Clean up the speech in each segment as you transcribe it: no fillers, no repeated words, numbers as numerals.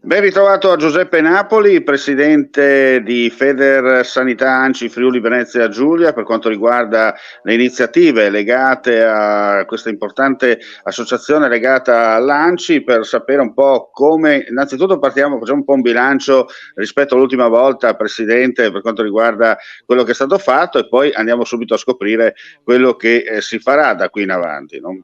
Ben ritrovato a Giuseppe Napoli, presidente di Feder Sanità ANCI Friuli Venezia Giulia, per quanto riguarda le iniziative legate a questa importante associazione legata all'ANCI, per sapere un po' come, innanzitutto facciamo un po' un bilancio rispetto all'ultima volta, presidente, per quanto riguarda quello che è stato fatto, e poi andiamo subito a scoprire quello che si farà da qui in avanti, no?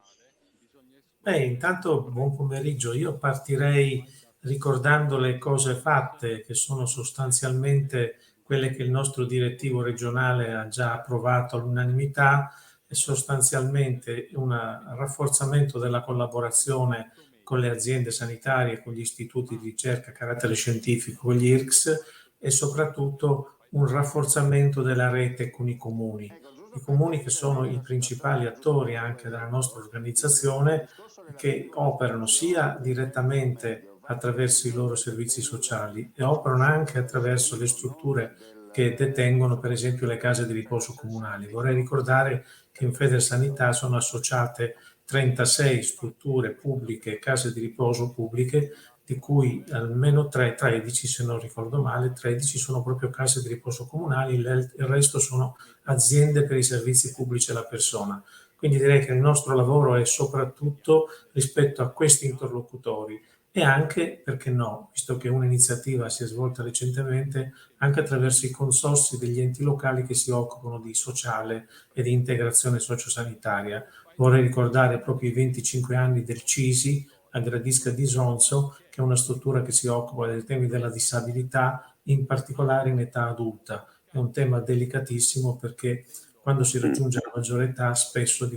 Intanto buon pomeriggio. Io partirei ricordando le cose fatte, che sono sostanzialmente quelle che il nostro direttivo regionale ha già approvato all'unanimità, e sostanzialmente un rafforzamento della collaborazione con le aziende sanitarie, con gli istituti di ricerca a carattere scientifico, con gli IRCS, e soprattutto un rafforzamento della rete con i comuni. I comuni, che sono i principali attori anche della nostra organizzazione, che operano sia direttamente attraverso i loro servizi sociali e operano anche attraverso le strutture che detengono, per esempio, le case di riposo comunali. Vorrei ricordare che in Federsanità sono associate 36 strutture pubbliche, case di riposo pubbliche, di cui almeno 13, se non ricordo male, 13 sono proprio case di riposo comunali, il resto sono aziende per i servizi pubblici alla persona. Quindi direi che il nostro lavoro è soprattutto rispetto a questi interlocutori, e anche, perché no, visto che un'iniziativa si è svolta recentemente, anche attraverso i consorzi degli enti locali che si occupano di sociale e di integrazione sociosanitaria. Vorrei ricordare proprio i 25 anni del CISI a Gradisca di Sonzo, che è una struttura che si occupa dei temi della disabilità, in particolare in età adulta. È un tema delicatissimo, perché quando si raggiunge la maggiore età spesso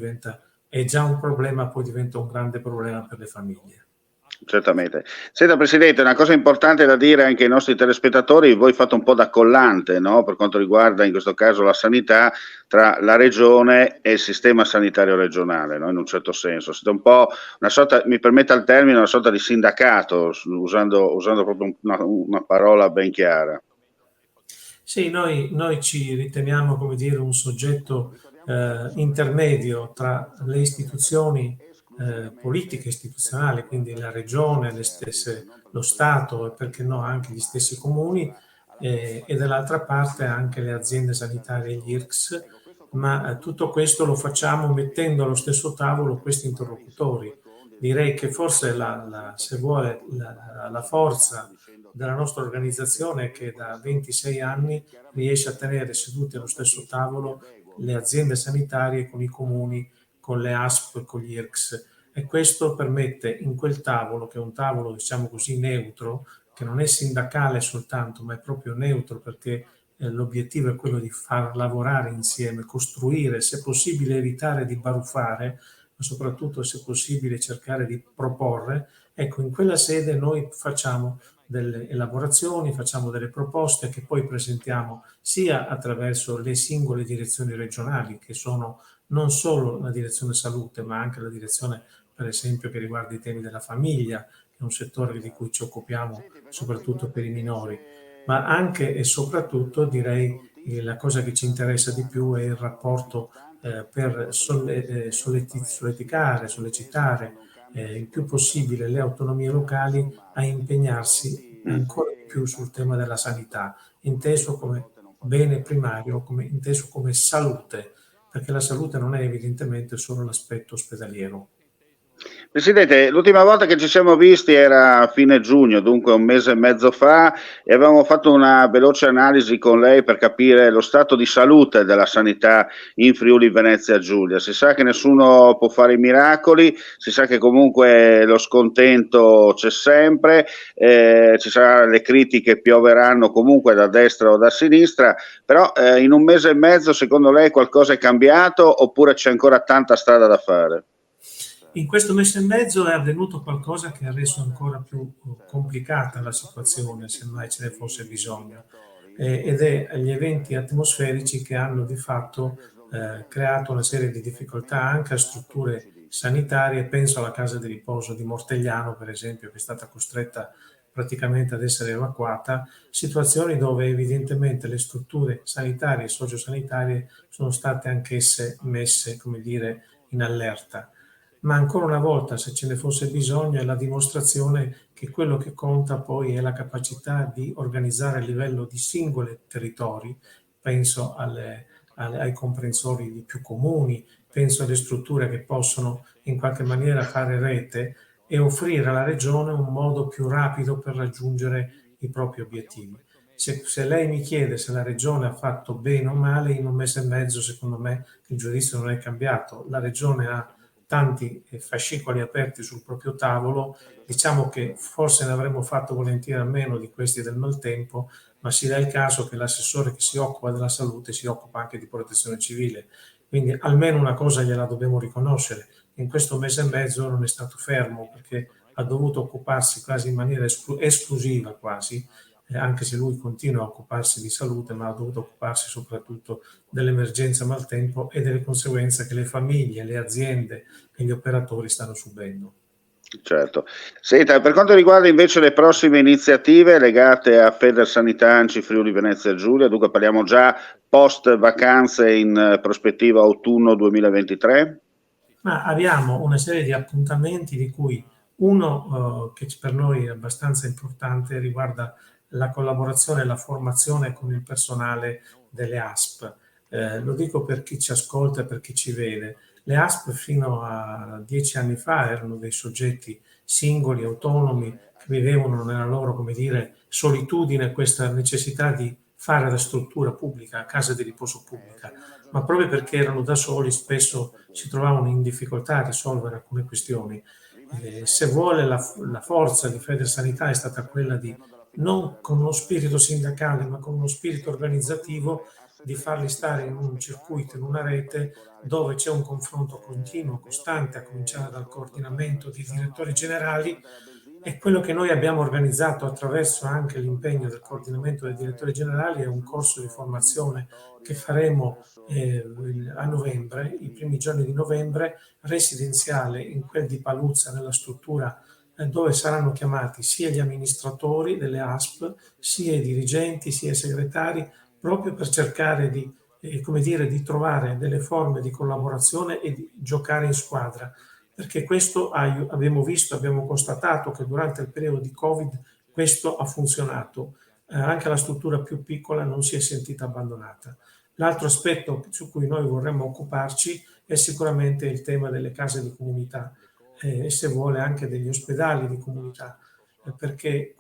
è già un problema, poi diventa un grande problema per le famiglie. Certamente. Senta Presidente, una cosa importante da dire anche ai nostri telespettatori: voi fate un po' da collante, no? Per quanto riguarda in questo caso la sanità, tra la regione e il sistema sanitario regionale, no? In un certo senso. Siete un po' una sorta, mi permetta il termine, una sorta di sindacato, usando proprio una parola ben chiara. Sì, noi ci riteniamo, come dire, un soggetto intermedio tra le istituzioni politiche istituzionali, quindi la regione, le stesse, lo Stato e perché no anche gli stessi comuni, e dall'altra parte anche le aziende sanitarie e gli IRCS, ma tutto questo lo facciamo mettendo allo stesso tavolo questi interlocutori. Direi che forse se vuole la forza della nostra organizzazione, che da 26 anni riesce a tenere sedute allo stesso tavolo le aziende sanitarie con i comuni, con le ASP, con gli IRCS, e questo permette in quel tavolo, che è un tavolo, diciamo così, neutro, che non è sindacale soltanto, ma è proprio neutro, perché l'obiettivo è quello di far lavorare insieme, costruire, se possibile evitare di baruffare, ma soprattutto, se possibile, cercare di proporre. Ecco, in quella sede noi facciamo delle elaborazioni, facciamo delle proposte che poi presentiamo sia attraverso le singole direzioni regionali, che sono non solo la direzione salute, ma anche la direzione, per esempio, che riguarda i temi della famiglia, che è un settore di cui ci occupiamo soprattutto per i minori, ma anche e soprattutto, direi, la cosa che ci interessa di più è il rapporto per sollecitare il più possibile le autonomie locali a impegnarsi ancora di più sul tema della sanità, inteso come bene primario, inteso come salute, perché la salute non è evidentemente solo l'aspetto ospedaliero. Presidente, l'ultima volta che ci siamo visti era a fine giugno, dunque un mese e mezzo fa, e avevamo fatto una veloce analisi con lei per capire lo stato di salute della sanità in Friuli Venezia Giulia. Si sa che nessuno può fare i miracoli, si sa che comunque lo scontento c'è sempre, ci saranno le critiche, pioveranno comunque da destra o da sinistra, però in un mese e mezzo secondo lei qualcosa è cambiato oppure c'è ancora tanta strada da fare? In questo mese e mezzo è avvenuto qualcosa che ha reso ancora più complicata la situazione, se mai ce ne fosse bisogno, ed è gli eventi atmosferici che hanno di fatto creato una serie di difficoltà anche a strutture sanitarie. Penso alla casa di riposo di Mortegliano, per esempio, che è stata costretta praticamente ad essere evacuata, situazioni dove evidentemente le strutture sanitarie e sociosanitarie sono state anch'esse messe, come dire, in allerta. ma ancora una volta, se ce ne fosse bisogno, è la dimostrazione che quello che conta poi è la capacità di organizzare a livello di singoli territori. Penso ai comprensori di più comuni, penso alle strutture che possono in qualche maniera fare rete e offrire alla regione un modo più rapido per raggiungere i propri obiettivi. Se lei mi chiede se la regione ha fatto bene o male, in un mese e mezzo, secondo me, il giudizio non è cambiato. La regione ha tanti fascicoli aperti sul proprio tavolo, diciamo che forse ne avremmo fatto volentieri a meno di questi del maltempo, ma si dà il caso che l'assessore che si occupa della salute si occupa anche di protezione civile, quindi almeno una cosa gliela dobbiamo riconoscere: in questo mese e mezzo non è stato fermo, perché ha dovuto occuparsi quasi in maniera esclusiva quasi, anche se lui continua a occuparsi di salute, ma ha dovuto occuparsi soprattutto dell'emergenza maltempo e delle conseguenze che le famiglie, le aziende e gli operatori stanno subendo. Certo. Senta, per quanto riguarda invece le prossime iniziative legate a Federsanità ANCI Friuli Venezia Giulia, dunque parliamo già post vacanze in prospettiva autunno 2023? Ma abbiamo una serie di appuntamenti, di cui uno che per noi è abbastanza importante riguarda la collaborazione e la formazione con il personale delle ASP. Lo dico per chi ci ascolta e per chi ci vede. Le ASP fino a 10 anni fa erano dei soggetti singoli, autonomi, che vivevano nella loro, come dire, solitudine, questa necessità di fare la struttura pubblica, casa di riposo pubblica, ma proprio perché erano da soli spesso si trovavano in difficoltà a risolvere alcune questioni. Se vuole, la forza di Federsanità è stata quella di, non con uno spirito sindacale, ma con uno spirito organizzativo, di farli stare in un circuito, in una rete dove c'è un confronto continuo, costante, a cominciare dal coordinamento dei direttori generali. E quello che noi abbiamo organizzato attraverso anche l'impegno del coordinamento dei direttori generali è un corso di formazione che faremo a novembre, i primi giorni di novembre, residenziale in quel di Paluzza, nella struttura dove saranno chiamati sia gli amministratori delle ASP, sia i dirigenti, sia i segretari, proprio per cercare di, come dire, di trovare delle forme di collaborazione e di giocare in squadra, perché questo abbiamo visto, abbiamo constatato che durante il periodo di Covid questo ha funzionato, anche la struttura più piccola non si è sentita abbandonata. L'altro aspetto su cui noi vorremmo occuparci è sicuramente il tema delle case di comunità e se vuole anche degli ospedali di comunità, perché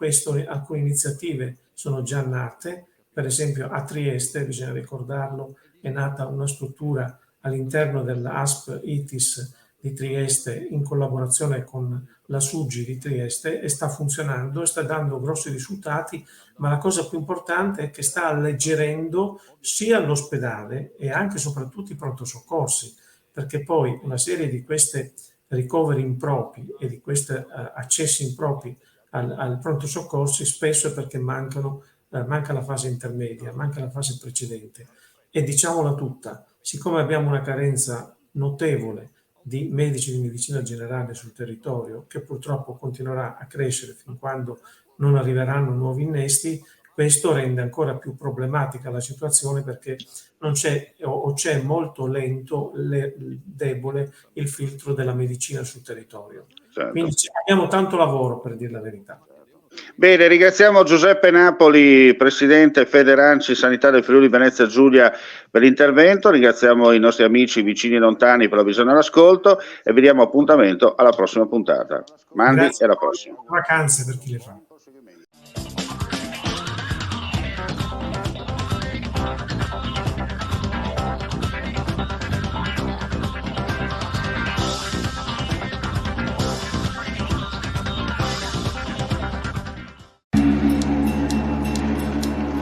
alcune iniziative sono già nate. Per esempio a Trieste, bisogna ricordarlo, è nata una struttura all'interno dell'ASP ITIS di Trieste in collaborazione con la SUGI di Trieste, e sta funzionando e sta dando grossi risultati, ma la cosa più importante è che sta alleggerendo sia l'ospedale e anche e soprattutto i pronto soccorsi, perché poi una serie di queste ricoveri impropri e di questi accessi impropri al pronto soccorsi spesso è perché manca la fase intermedia, manca la fase precedente. E diciamola tutta, siccome abbiamo una carenza notevole di medici di medicina generale sul territorio, che purtroppo continuerà a crescere fin quando non arriveranno nuovi innesti, questo rende ancora più problematica la situazione, perché non c'è o c'è molto lento, debole il filtro della medicina sul territorio. Certo. Quindi abbiamo tanto lavoro, per dire la verità. Bene, ringraziamo Giuseppe Napoli, Presidente Federanci Sanità del Friuli Venezia Giulia, per l'intervento, ringraziamo i nostri amici vicini e lontani per la visione e l'ascolto e vi diamo appuntamento alla prossima puntata. Mandi e alla prossima. Vacanze per chi le fa.